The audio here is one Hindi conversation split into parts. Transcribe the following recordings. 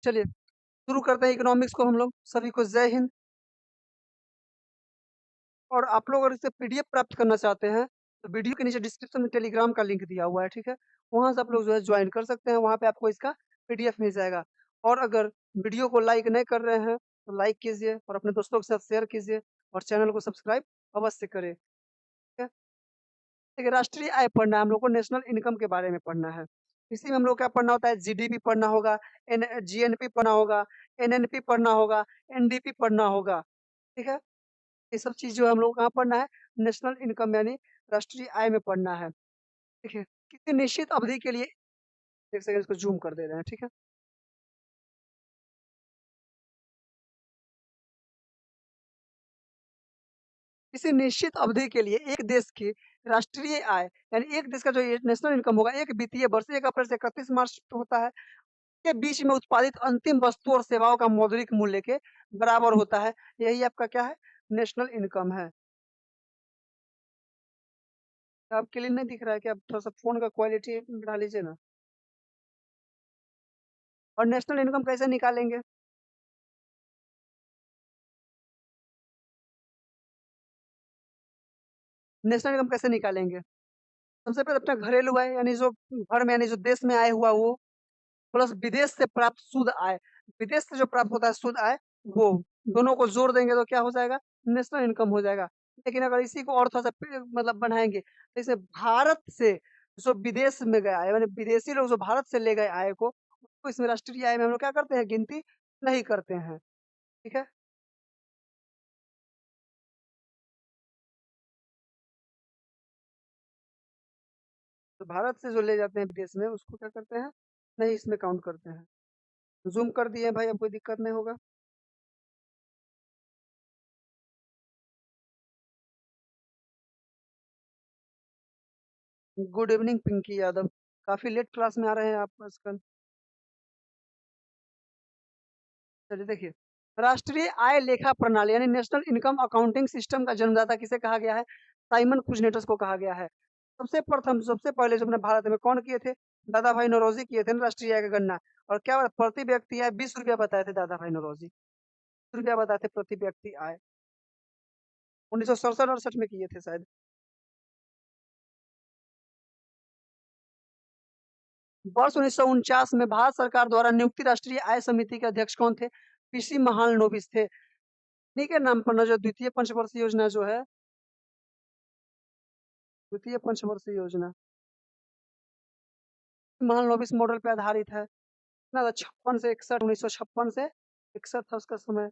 चलिए शुरू करते हैं इकोनॉमिक्स को हम लोग। सभी को जय हिंद। और आप लोग अगर इससे पीडीएफ प्राप्त करना चाहते हैं तो वीडियो के नीचे डिस्क्रिप्शन में टेलीग्राम का लिंक दिया हुआ है, ठीक है। वहां से आप लोग जो है ज्वाइन कर सकते हैं, वहां पे आपको इसका पीडीएफ मिल जाएगा। और अगर वीडियो को लाइक नहीं कर रहे हैं तो लाइक कीजिए और अपने दोस्तों के साथ शेयर कीजिए और चैनल को सब्सक्राइब अवश्य करें, ठीक है। देखिए, राष्ट्रीय आय पढ़ना है हम लोग को, नेशनल इनकम के बारे में पढ़ना है। इसी में हम लोग क्या पढ़ना होता है, जीडीपी पढ़ना होगा, जीएनपी पढ़ना होगा, एनएनपी पढ़ना होगा, एनडीपी पढ़ना होगा, ठीक है। ये सब चीज जो है हम लोग को कहाँ पढ़ना है, नेशनल इनकम यानी राष्ट्रीय आय में पढ़ना है। ठीक है, किसी निश्चित अवधि के लिए, एक सेकंड इसको जूम कर दे रहे हैं, ठीक है। किसी निश्चित अवधि के लिए एक देश की राष्ट्रीय आय यानी एक देश का जो नेशनल इनकम होगा, एक वित्तीय वर्ष 1 अप्रैल से 31 मार्च तक होता है, के बीच में उत्पादित अंतिम वस्तु और सेवाओं का मौद्रिक मूल्य के बराबर होता है। यही आपका क्या है, नेशनल इनकम है। आपके लिए नहीं दिख रहा है कि आप थोड़ा सा फोन का क्वालिटी बढ़ा लीजिए ना। और नेशनल इनकम कैसे निकालेंगे, नेशनल इनकम कैसे निकालेंगे? सबसे पहले अपना घरेलू आय यानी जो घर में यानी जो देश में आय हुआ वो, प्लस विदेश से प्राप्त शुद्ध आय, विदेश से जो प्राप्त होता है शुद्ध आय, वो दोनों को जोड़ देंगे तो क्या हो जाएगा, नेशनल इनकम हो जाएगा। लेकिन अगर इसी को और थोड़ा सा मतलब बढ़ाएंगे तो इसे भारत से जो विदेश में गया है यानी विदेशी लोग जो भारत से ले गए आय को, उसको इसमें राष्ट्रीय आय में हम लोग क्या करते हैं, गिनती नहीं करते हैं, ठीक है। तो भारत से जो ले जाते हैं विदेश में उसको क्या करते हैं, नहीं इसमें काउंट करते हैं। जूम कर दिए भाई, अब कोई दिक्कत नहीं होगा। गुड इवनिंग पिंकी यादव, काफी लेट क्लास में आ रहे हैं आप आजकल। चलिए देखिए, राष्ट्रीय आय लेखा प्रणाली यानी नेशनल इनकम अकाउंटिंग सिस्टम का जन्मदाता किसे कहा गया है, साइमन कुजनेटस को कहा गया है। सबसे प्रथम सबसे पहले जो अपने भारत में कौन किए थे, दादा भाई नौरोजी किए थे ना राष्ट्रीय आय का गणना। और क्या प्रति व्यक्ति आय 20 रुपया बताए थे दादा भाई नौरोजी, 20 रुपया बताए थे प्रति व्यक्ति आय। 1967-68 में किए थे शायद। वर्ष 1949 में भारत सरकार द्वारा नियुक्ति राष्ट्रीय आय समिति के अध्यक्ष कौन थे, पीसी महालनोबिस थे। इन्हीं के नाम पर ना जो द्वितीय पंचवर्षीय योजना जो है, द्वितीय पंचवर्षीय योजना महालनोबिस मॉडल पे आधारित है। ना 56 से 61, 1956 से 61 था उसका समय।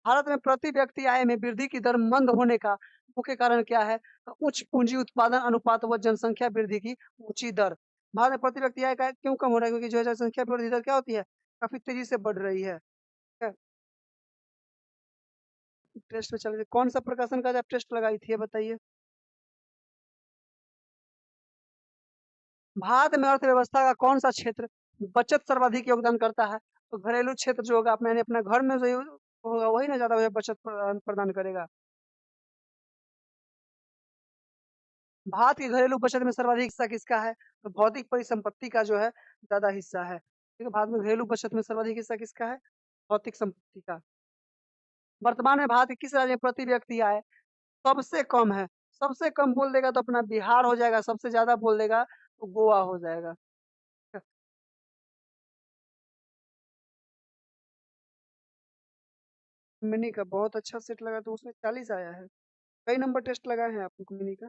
भारत में प्रति व्यक्ति आय में वृद्धि की दर मंद होने का मुख्य कारण क्या है, तो उच्च पूंजी उत्पादन अनुपात व जनसंख्या वृद्धि की ऊंची दर। भारत में प्रति व्यक्ति आय का क्यों कम हो रहा है, क्योंकि जो है जनसंख्या वृद्धि दर क्या होती है, काफी तेजी से बढ़ रही है। ठीक है? टेस्ट पे चलिए, कौन सा प्रकाशन का आप टेस्ट लगाई थी ये बताइए। भारत में अर्थव्यवस्था का कौन सा क्षेत्र बचत सर्वाधिक योगदान करता है, तो घरेलू क्षेत्र जो होगा अपने अपना घर में जो होगा वही ना ज्यादा बचत प्रदान करेगा। भारत की घरेलू बचत में सर्वाधिक हिस्सा किसका है, तो भौतिक परिसंपत्ति का जो है ज्यादा हिस्सा है। ठीक है, भारत में घरेलू बचत में सर्वाधिक हिस्सा किसका है, भौतिक संपत्ति का। वर्तमान में भारत के किस राज्य में प्रति व्यक्ति आय सबसे कम है, सबसे कम बोल देगा तो अपना बिहार हो जाएगा, सबसे ज्यादा बोल देगा तो गोवा हो जाएगा। मिनी का बहुत अच्छा सेट लगा, तो उसमें 40 आया है। कई नंबर टेस्ट लगाए हैं आपको मिनी का?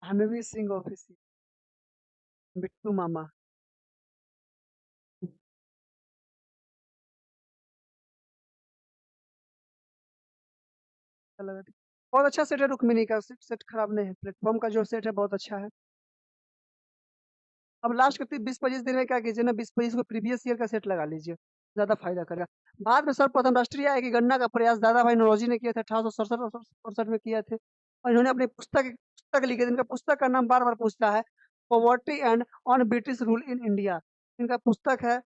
हमें सिंह ऑफिस, बिट्टू मामा। अच्छा लगा था। बहुत अच्छा सेट है रुक्मिनी का, सेट सेट खराब नहीं है, प्लेटफॉर्म का जो सेट है बहुत अच्छा है। अब लास्ट के 20-25 दिन में क्या कीजिए ना, 20-25 को प्रीवियस ईयर का सेट लगा लीजिए, ज्यादा फायदा करेगा। बाद में सर्वप्रथम राष्ट्रीय आय की गणना का प्रयास दादा भाई नौरोजी ने किया था, 1867-68 में किया थे। और इन्होंने अपनी पुस्तक पुस्तक लिखी थी, इनका पुस्तक का नाम बार बार पूछता है, poverty and on British rule in India. इनका पुस्तक है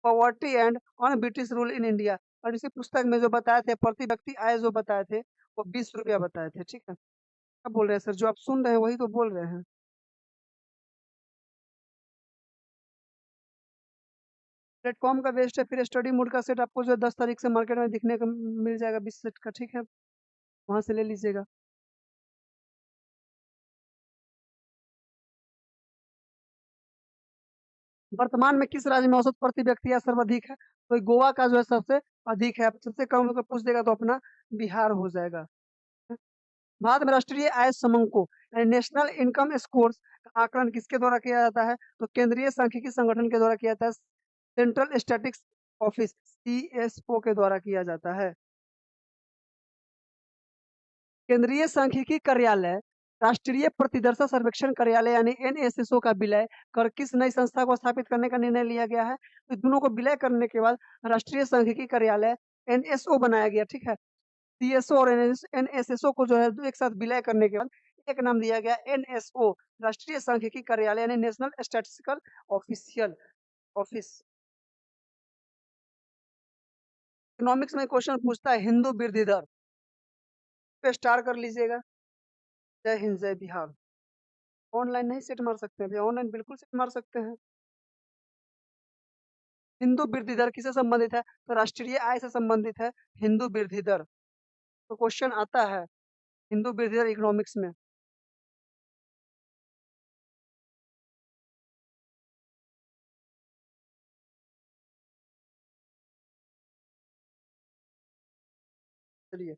poverty and on British rule in India. और इसी पुस्तक में जो बताए थे प्रति व्यक्ति आय जो बताए थे वो 20 रुपया बताए थे, ठीक है। क्या बोल रहे हैं सर, जो आप सुन रहे हैं वही तो बोल रहे हैं। प्लेटफॉर्म का बेस्ट है, फिर स्टडी मोड का सेट आपको जो है 10 तारीख से मार्केट में दिखने को मिल जाएगा 20 सेट का, ठीक है, वहां से ले लीजिएगा। वर्तमान में किस राज्य में औसत प्रति व्यक्ति आय सर्वाधिक है, तो गोवा का जो है सबसे अधिक है। आप सबसे कम अगर पूछ देगा तो अपना बिहार हो जाएगा। भारत में राष्ट्रीय आय समंको को यानी नेशनल इनकम स्कोर का आकलन किसके द्वारा किया जाता है, तो केंद्रीय सांख्यिकी संगठन के द्वारा किया जाता है। सेंट्रल स्टैटिस्टिक्स ऑफिस सीएसओ के द्वारा किया जाता है। केंद्रीय सांख्यिकी कार्यालय राष्ट्रीय प्रतिदर्शन सर्वेक्षण कार्यालय यानी एनएसएसओ का विलय कर किस नई संस्था को स्थापित करने का निर्णय लिया गया है, तो दोनों को विलय करने के बाद राष्ट्रीय सांख्यिकी कार्यालय एनएसओ बनाया गया, ठीक है। सीएसओ और एनएसएसओ को जो है एक साथ विलय करने के बाद एक नाम दिया गया एनएसओ, राष्ट्रीय सांख्यिकी कार्यालय यानी national statistical official office. Economics में क्वेश्चन पूछता है हिंदू वृद्धि दर पे स्टार कर लीजिएगा। जय हिंद जय बिहार। ऑनलाइन नहीं सेट मार सकते हैं भैया, ऑनलाइन बिल्कुल सेट मार सकते हैं। हिंदू वृद्धि दर किससे संबंधित है, तो राष्ट्रीय आय से संबंधित है हिंदू वृद्धि दर। तो क्वेश्चन आता है हिंदू वृद्धि दर इकोनॉमिक्स में। चलिए,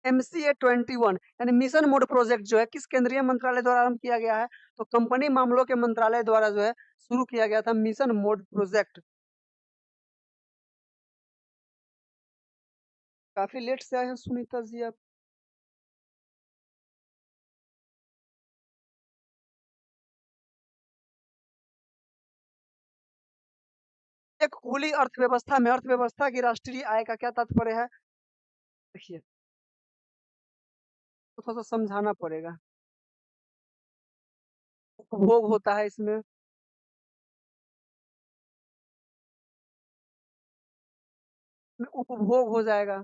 MCA 21 यानी मिशन मोड प्रोजेक्ट जो है किस केंद्रीय मंत्रालय द्वारा आरंभ किया गया है, तो कंपनी मामलों के मंत्रालय द्वारा जो है शुरू किया गया था मिशन मोड प्रोजेक्ट। काफी लेट से आए हैं सुनीता जी आप। एक खुली अर्थव्यवस्था में अर्थव्यवस्था की राष्ट्रीय आय का क्या तात्पर्य है, देखिए तो थोड़ा सा समझाना पड़ेगा। उपभोग होता है इसमें, उपभोग हो जाएगा,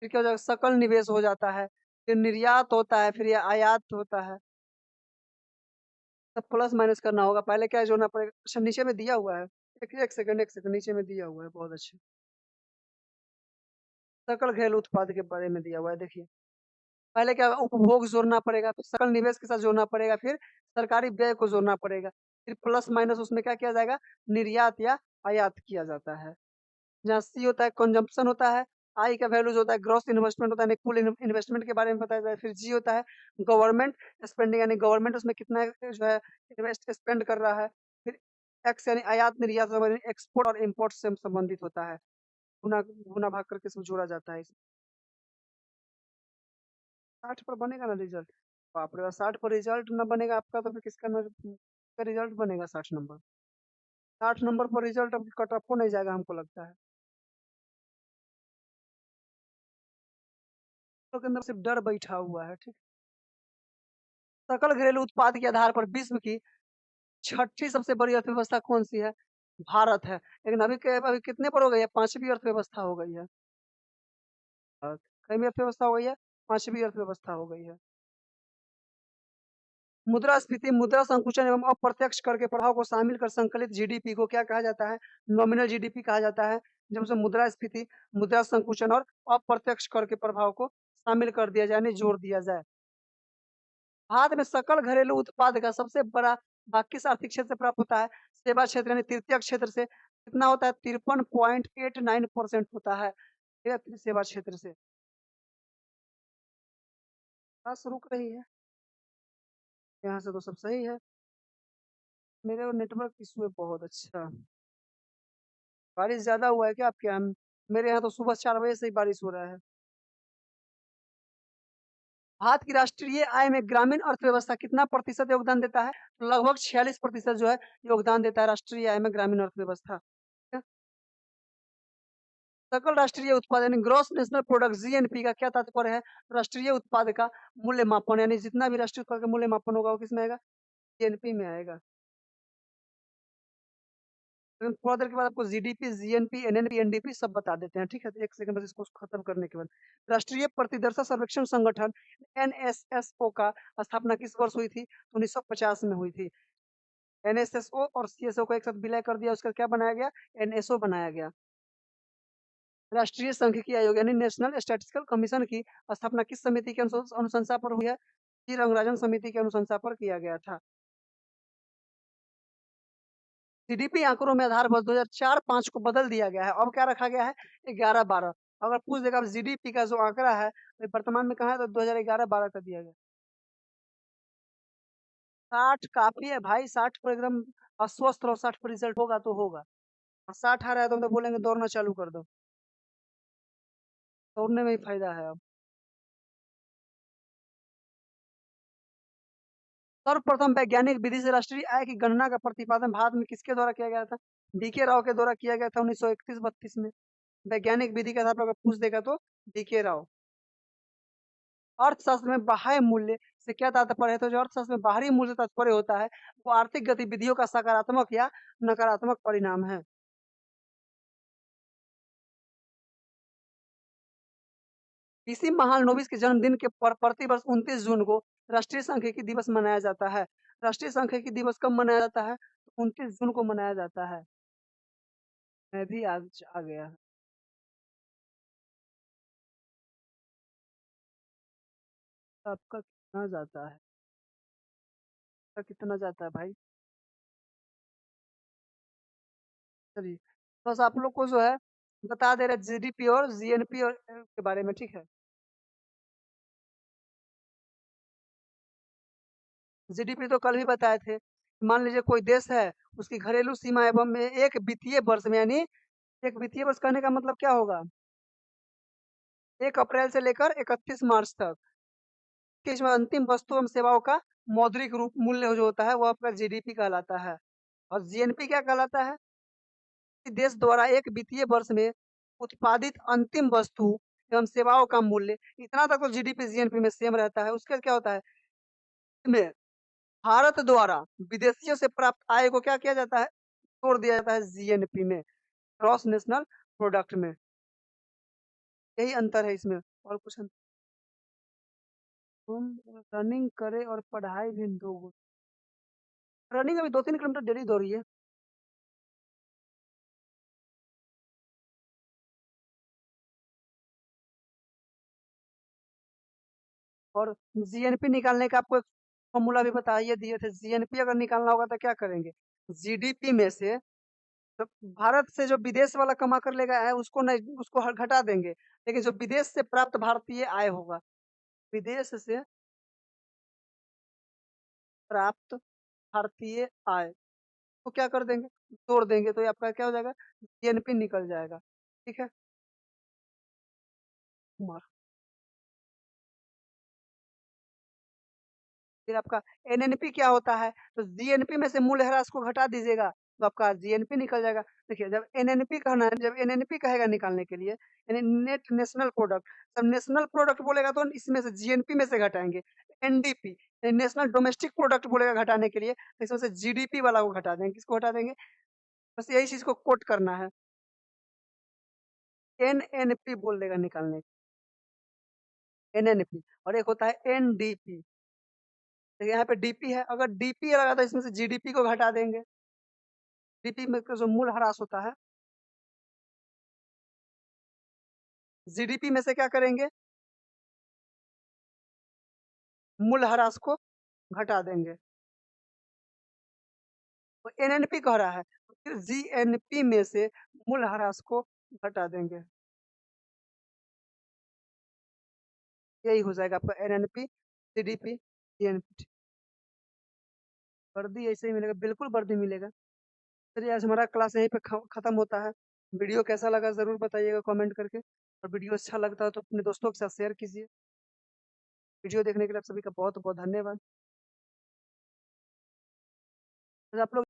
फिर क्या हो जाएगा सकल निवेश हो जाता है, फिर निर्यात होता है, फिर ये आयात होता है। सब प्लस माइनस करना होगा, पहले क्या जोड़ना पड़ेगा, अच्छा नीचे में दिया हुआ है। एक सेकंड नीचे में दिया हुआ है, बहुत अच्छे। सकल घरेलू उत्पाद के बारे में दिया हुआ है, देखिए पहले क्या उपभोग जोड़ना पड़ेगा, फिर सकल निवेश के साथ जोड़ना पड़ेगा, फिर सरकारी व्यय को जोड़ना पड़ेगा, फिर प्लस माइनस उसमें क्या किया जाएगा, निर्यात या आयात किया जाता है। जहाँ सी होता है कंजम्पशन होता है, आई का वैल्यूज होता है ग्रॉस इन्वेस्टमेंट होता है, कुल इन्वेस्टमेंट के बारे में बताया जाए, फिर जी होता है गवर्नमेंट स्पेंडिंग यानी गवर्नमेंट उसमें कितना जो है इन्वेस्ट स्पेंड कर रहा है, फिर एक्स यानी आयात निर्यात एक्सपोर्ट और इम्पोर्ट से संबंधित होता है, गुना गुना भाग करके इसको जोड़ा जाता है। 60 पर बनेगा ना रिजल्ट, बाप रे बाप, 60 पर रिजल्ट ना बनेगा आपका तो फिर किसका रिजल्ट बनेगा 60 नंबर। 60 नंबर पर रिजल्ट अब कट ऑफ हो नहीं जाएगा हमको लगता है, तो के अंदर सिर्फ डर बैठा हुआ है, ठीक। सकल घरेलू उत्पाद के आधार पर विश्व की छठी सबसे बड़ी अर्थव्यवस्था कौन सी है, भारत है। लेकिन अभी कितने पर हो गई है, पांचवी अर्थव्यवस्था हो गई है। कई अर्थव्यवस्था हो गई है, पांचवी अर्थव्यवस्था हो गई है। मुद्रास्फीति मुद्रा संकुचन एवं अप्रत्यक्ष कर के प्रभाव को शामिल कर संकलित जीडीपी को क्या कहा जाता है, नॉमिनल जीडीपी कहा जाता है। जब उसे मुद्रास्फीति मुद्रा संकुचन और अप्रत्यक्ष कर के प्रभाव को शामिल कर दिया जाए, यानी जोड़ दिया जाए। भारत में सकल घरेलू उत्पाद का सबसे बड़ा भाग किस आर्थिक क्षेत्र से प्राप्त होता है, सेवा क्षेत्र यानी तृतीय क्षेत्र से। कितना होता है, 53.89% होता है, ठीक है, सेवा क्षेत्र से। बस रुक रही है, यहाँ से तो सब सही है। मेरे नेटवर्क इशू है बहुत, अच्छा बारिश ज्यादा हुआ है क्या आपके यहाँ, मेरे यहाँ तो सुबह 4 बजे से ही बारिश हो रहा है। भारत की राष्ट्रीय आय में ग्रामीण अर्थव्यवस्था कितना प्रतिशत योगदान देता है, तो लगभग 46% जो है योगदान देता है राष्ट्रीय आय में ग्रामीण अर्थव्यवस्था। सकल राष्ट्रीय उत्पाद यानी ग्रॉस नेशनल प्रोडक्ट जीएनपी का क्या तात्पर्य है, राष्ट्रीय उत्पाद का मूल्य मापन, यानी जितना भी राष्ट्रीय उत्पाद का मूल्य मापन होगा वो किसमें आएगा, जीएनपी में आएगा। फिर थोड़ा देर के बाद आपको जीडीपी, जीएनपी, एनएनपी, एनडीपी सब बता देते हैं, ठीक है? तो 1 सेकंड बस इसको खत्म करने के बाद। राष्ट्रीय प्रतिदर्शन सर्वेक्षण संगठन एनएसएसओ का स्थापना किस वर्ष हुई थी? तो 1950 में हुई थी। एनएसएसओ और सीएसओ को एक साथ विलय कर दिया, उसका क्या बनाया गया? एनएसओ बनाया गया। राष्ट्रीय सांख्यिकी आयोग यानी नेशनल स्टैटिस्टिकल कमीशन की स्थापना किस समिति की अनुशंसा पर हुई है? जी रंगराजन समिति की अनुशंसा पर किया गया था। जीडीपी आंकड़ों में आधार वर्ष 2004-5 को बदल दिया गया है। अब क्या रखा गया है? 11-12। अगर पूछ देगा जीडीपी का जो आंकड़ा है वर्तमान में कहाँ है, तो 2011-12 का दिया गया। 60 काफी है भाई, 60 पर एकदम अस्वस्थ रहो, 60 पर रिजल्ट होगा तो होगा। और 60 आ रहा है तो हम तो बोलेंगे दौड़ना चालू कर दो, दौड़ने में ही फायदा है अब। सर्वप्रथम वैज्ञानिक विधि से राष्ट्रीय आय की गणना का प्रतिपादन भारत में किसके द्वारा किया गया था? डीके राव के द्वारा किया गया था 1931-32 में। वैज्ञानिक विधि के आधार पर अगर पूछ देगा तो डीके राव। अर्थशास्त्र में बाह्य मूल्य से क्या तात्पर्य है? तो जो अर्थशास्त्र में बाहरी मूल्य से तात्पर्य होता है वो आर्थिक गतिविधियों का सकारात्मक या नकारात्मक परिणाम है। इसी महालनोबिस के जन्मदिन के पर प्रतिवर्ष 29 जून को राष्ट्रीय सांख्यिकी दिवस मनाया जाता है। राष्ट्रीय सांख्यिकी दिवस कब मनाया जाता है? तो 29 जून को मनाया जाता है। मैं भी आज आ गया। आपका कितना जाता है? आपका कितना जाता है भाई? चलिए, बस आप लोग को जो है बता दे रहे जीडीपी और जीएनपी और के बारे में, ठीक है? जीडीपी तो कल भी बताए थे। मान लीजिए कोई देश है, उसकी घरेलू सीमा एवं में एक वित्तीय वर्ष में, यानी एक वित्तीय वर्ष कहने का मतलब क्या होगा? 1 अप्रैल से लेकर 31 मार्च तक कि इसमें अंतिम वस्तु एवं सेवाओं का मौद्रिक रूप मूल्य जो होता है वो आपका जीडीपी कहलाता है। और जीएनपी क्या कहलाता है? कि देश द्वारा एक वित्तीय वर्ष में उत्पादित अंतिम वस्तु एवं सेवाओं का मूल्य, इतना तक तो जीडीपी जीएनपी में सेम रहता है। उसके बाद क्या होता है? में भारत द्वारा विदेशियों से प्राप्त आय को क्या किया जाता है? जोड़ दिया जाता है जीएनपी में, ग्रॉस नेशनल प्रोडक्ट में। यही अंतर है इसमें, और कुछ अंतर। तुम रनिंग करे और पढ़ाई भी दो। रनिंग अभी 2-3 किलोमीटर डेली दौड़ी है। और जीएनपी निकालने का आपको एक फॉर्मूला भी बताइए दिए थे। जीएनपी अगर निकालना होगा तो क्या करेंगे? जीडीपी में से तो भारत से जो विदेश वाला कमा कर लेगा है उसको नहीं, उसको घटा देंगे। लेकिन जो विदेश से प्राप्त भारतीय आय होगा, विदेश से प्राप्त भारतीय आय तो क्या कर देंगे? जोड़ देंगे, तो ये आपका क्या हो जाएगा? जीएनपी निकल जाएगा, ठीक है? फिर आपका एनएनपी क्या होता है? तो जीएनपी में से मूल्यह्रास को घटा दीजिएगा तो आपका जीएनपी निकल जाएगा। देखिए, जब एनएनपी कहना है, जब एनएनपी कहेगा निकालने के लिए, यानी नेट नेशनल प्रोडक्ट, जब नेशनल प्रोडक्ट बोलेगा तो इसमें से जीएनपी में से घटाएंगे। एनडीपी यानी नेशनल डोमेस्टिक प्रोडक्ट बोलेगा घटाने के लिए, तो इसमें से जीडीपी वाला को घटा देंगे। किसको हटा देंगे? बस यही चीज को कोट करना है। एनएनपी बोल देगा निकालने, एनएनपी। और एक होता है एनडीपी। तो यहाँ पे डीपी है, अगर डीपी लगा तो इसमें से जीडीपी को घटा देंगे। डीपी में का जो मूल ह्रास होता है, जीडीपी में से क्या करेंगे? मूल ह्रास को घटा देंगे। तो एनएनपी कह रहा है, तो फिर जीएनपी में से मूल ह्रास को घटा देंगे। यही हो जाएगा आपका एनएनपी, जीडीपी, जीएनपी। वर्दी ऐसे ही मिलेगा, बिल्कुल वर्दी मिलेगा। चलिए, आज हमारा क्लास यहीं पे खत्म होता है। वीडियो कैसा लगा जरूर बताइएगा कमेंट करके, और वीडियो अच्छा लगता है तो अपने दोस्तों के साथ शेयर कीजिए। वीडियो देखने के लिए आप सभी का बहुत बहुत धन्यवाद। आप लोग